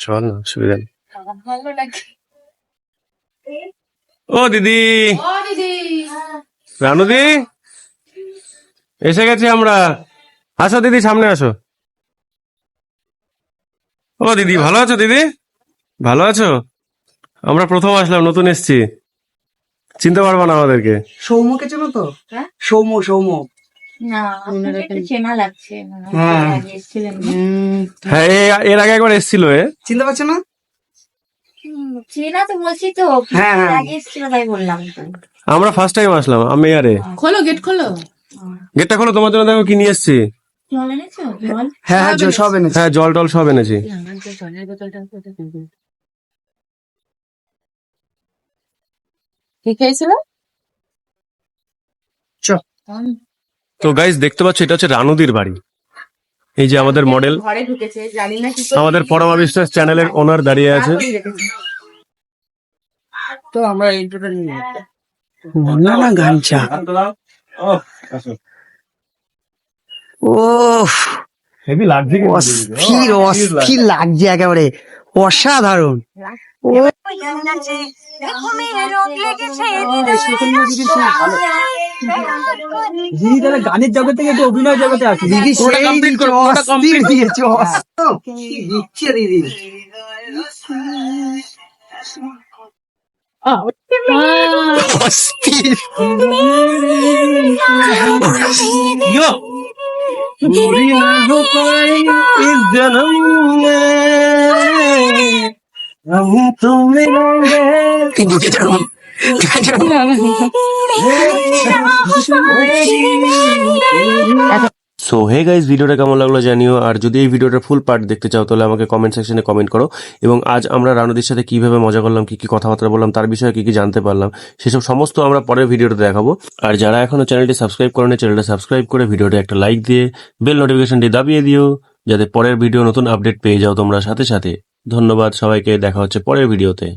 চল না, অসুবিধা নেই। ভালো লাগে। ও দিদি, ও দিদি, রানুদি, এসে গেছি আমরা। আসো দিদি, সামনে আসো। ও দিদি, ভালো আছো দিদি? ভালো আছো? আমরা প্রথম আসলাম, নতুন এসছি, চিনতে পারবো না আমাদেরকে। সৌম্যকে চেনো তো? হ্যাঁ? সৌম্য না আপনাকে একটু চেনা লাগছে। হ্যাঁ। আগে এসেছিলেন না? হ্যাঁ, এর আগে একবার এসেছিল এ। চিনতে পারছো না? চেনা তো বলছি তো, হ্যাঁ, হ্যাঁ। আগে এসেছিল তাই বললাম তো। আমরা ফার্স্ট টাইম আসলাম, আমি আরে। খোলো গেট খোলো। গেটটা খোলো, তোমার জন্য দেখো কি নিয়ে এসছি। জল এনেছো? জল? হ্যাঁ হ্যাঁ সব এনেছি। হ্যাঁ, জল টল সব এনেছি। আমার যে জলের বোতলটা কোথায় দিবি? কি খেয়েছিল? চ। তো গাইস, দেখতে পাচ্ছ এটা হচ্ছে রানুদির বাড়ি। এই যে আমাদের মডেল, ঘরে ঢুকেছে, জানি না কি আমাদের পরমা বিশ্বাস চ্যানেলের ওনার দাঁড়িয়ে আছে। তো আমরা এই দুটো নিয়ে না না গামছা। ও হেভি লাগছে অস্থির অস্থির লাগছে একেবারে অসাধারণ। দিদি তাহলে গানের জগৎ থেকে একটু অভিনয় জগতে আছে। দিদি অস্থির দিয়েছে, কি দিচ্ছে দিদি। অস্থির। पूरी ना हो पाई इस जन्म में, हम तो मिलेंगे। সো হে গাইজ, ভিডিওটা কেমন লাগলো জানিও। আর যদি এই ভিডিওটার ফুল পার্ট দেখতে চাও তাহলে আমাকে কমেন্ট সেকশনে কমেন্ট করো। এবং আজ আমরা রানুদির সাথে কিভাবে মজা করলাম, কি কি কথাবার্তা বললাম, তার বিষয়ে কি কি জানতে পারলাম, সেসব সমস্ত আমরা পরের ভিডিওতে দেখাবো। আর যারা এখনো চ্যানেলটি সাবস্ক্রাইব করেনি, চ্যানেলটা সাবস্ক্রাইব করে ভিডিওটা একটা লাইক দিয়ে বেল নোটিফিকেশনটি দাবিয়ে দিও, যাতে পরের ভিডিও নতুন আপডেট পেয়ে যাও তোমরা সাথে সাথে। ধন্যবাদ সবাইকে, দেখা হচ্ছে পরের ভিডিওতে।